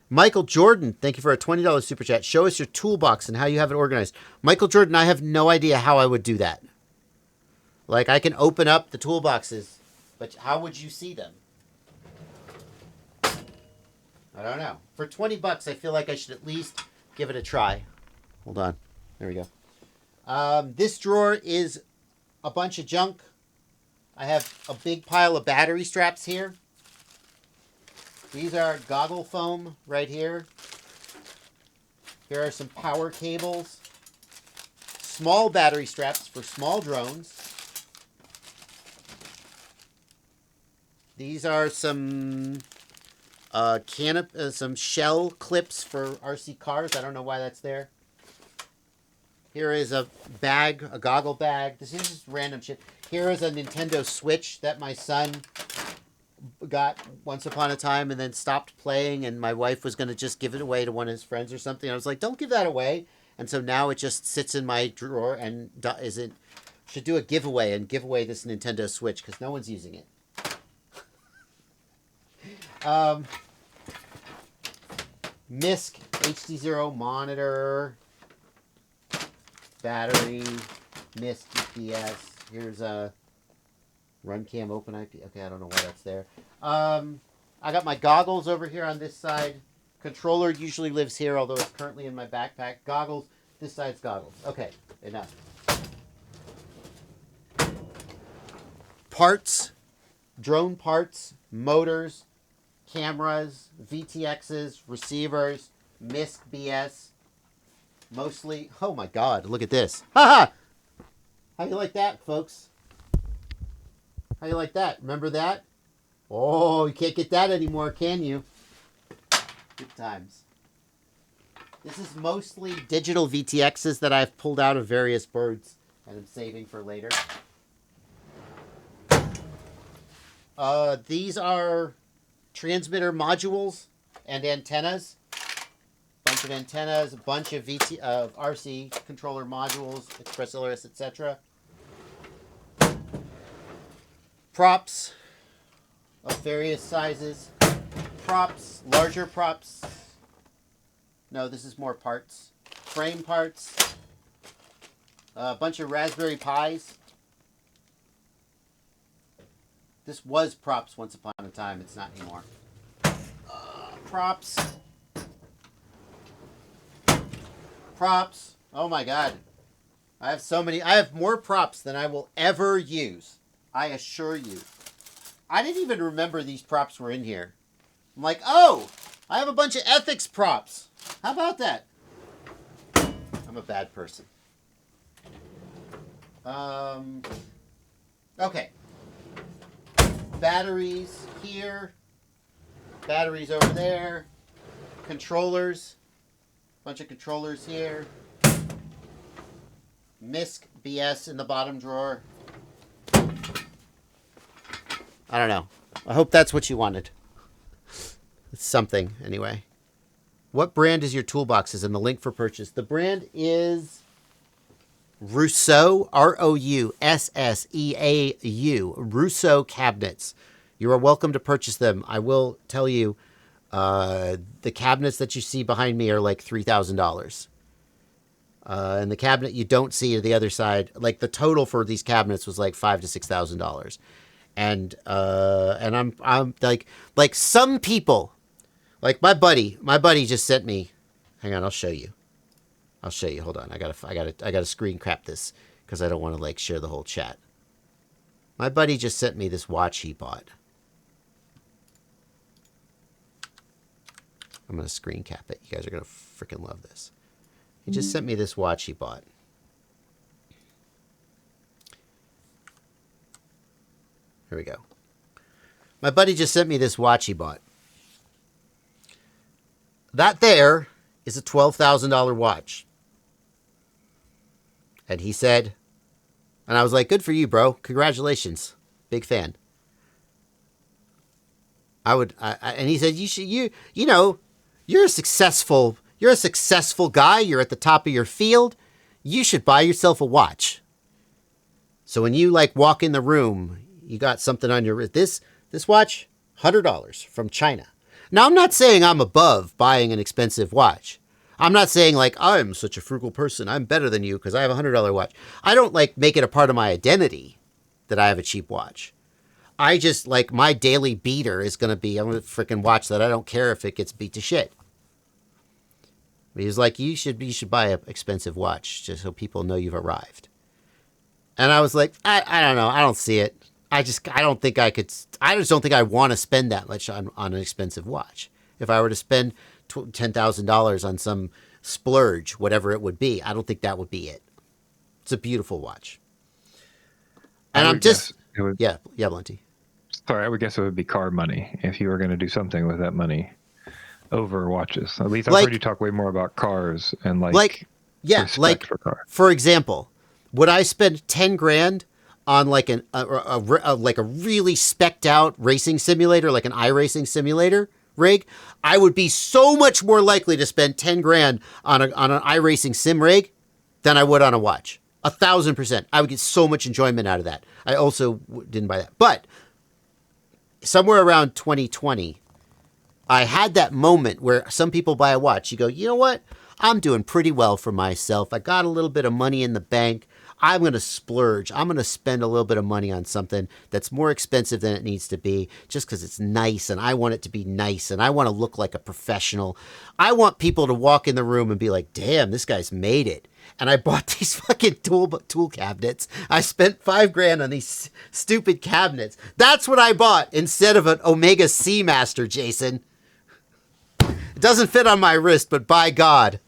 Michael Jordan, thank you for a $20 super chat. Show us your toolbox and how you have it organized. Michael Jordan, I have no idea how I would do that. Like, I can open up the toolboxes, but how would you see them? I don't know. For 20 bucks, I feel like I should at least give it a try. Hold on. There we go. This drawer is a bunch of junk. I have a big pile of battery straps here. These are goggle foam right here. Here are some power cables. Small battery straps for small drones. These are some some shell clips for RC cars. I don't know why that's there. Here is a bag, a goggle bag. This is just random shit. Here is a Nintendo Switch that my son got once upon a time and then stopped playing, and my wife was going to just give it away to one of his friends or something. I was like, don't give that away. And so now it just sits in my drawer and should do a giveaway and give away this Nintendo Switch because no one's using it. MISC HD0 monitor, battery, MISC GPS. Here's a RunCam Open IP. Okay, I don't know why that's there. I got my goggles over here on this side. Controller usually lives here, although it's currently in my backpack. Goggles. This side's goggles. Okay, enough. Parts, drone parts, motors, cameras, VTXs, receivers, MISC BS. Mostly. Oh my God! Look at this. Haha. How you like that, folks? How you like that? Remember that? Oh, you can't get that anymore, can you? Good times. This is mostly digital VTXs that I've pulled out of various birds and I'm saving for later. These are transmitter modules and antennas. Bunch of antennas, a bunch of RC controller modules, Express LRS, etc. Props of various sizes. Props, larger props. No, this is more parts. Frame parts. A bunch of Raspberry Pis. This was props once upon a time. It's not anymore. Props. Props. Oh my God. I have so many. I have more props than I will ever use. I assure you. I didn't even remember these props were in here. I'm like, oh, I have a bunch of ethics props. How about that? I'm a bad person. Okay. Batteries here. Batteries over there. Controllers. Bunch of controllers here. MISC BS in the bottom drawer. I don't know. I hope that's what you wanted. It's something, anyway. What brand is your Toolboxes and the link for purchase? The brand is Rousseau, Rousseau, Rousseau cabinets. You are welcome to purchase them. I will tell you, the cabinets that you see behind me are like $3,000. And the cabinet you don't see to the other side, like the total for these cabinets was like $5,000 to $6,000. And I'm like some people, like my buddy just sent me. Hang on, I'll show you. Hold on, I gotta screen cap this because I don't want to like share the whole chat. My buddy just sent me this watch he bought. I'm gonna screen cap it. You guys are gonna freaking love this. He just sent me this watch he bought. Here we go. My buddy just sent me this watch he bought. That there is a $12,000 watch. And he said, and I was like, good for you, bro. Congratulations. Big fan. And he said, you know, you're a successful guy. You're at the top of your field. You should buy yourself a watch. So when you like walk in the room, you got something on your wrist. This watch, $100 from China. Now, I'm not saying I'm above buying an expensive watch. I'm not saying like I'm such a frugal person. I'm better than you because I have $100 watch. I don't like make it a part of my identity that I have a cheap watch. I just like my daily beater is going to be a freaking watch that I don't care if it gets beat to shit. He was like, you should buy an expensive watch just so people know you've arrived. And I was like, I don't know. I don't see it. I just don't think I could. I just don't think I want to spend that much on an expensive watch. If I were to spend $10,000 on some splurge, whatever it would be, I don't think that would be it. It's a beautiful watch. And I'm just, yeah, Blunty. Sorry, I would guess it would be car money if you were going to do something with that money over watches. At least I've heard you talk way more about cars and respect for cars. For example, would I spend 10 grand on like a really specced out racing simulator, like an iRacing simulator rig? I would be so much more likely to spend 10 grand on an iRacing sim rig than I would on a watch. 1,000%. I would get so much enjoyment out of that. I also didn't buy that. But somewhere around 2020, I had that moment where some people buy a watch. You go, you know what? I'm doing pretty well for myself. I got a little bit of money in the bank. I'm going to splurge. I'm going to spend a little bit of money on something that's more expensive than it needs to be just because it's nice and I want it to be nice and I want to look like a professional. I want people to walk in the room and be like, damn, this guy's made it. And I bought these fucking tool cabinets. I spent $5,000 on these stupid cabinets. That's what I bought instead of an Omega Seamaster, Jason. It doesn't fit on my wrist, but by God.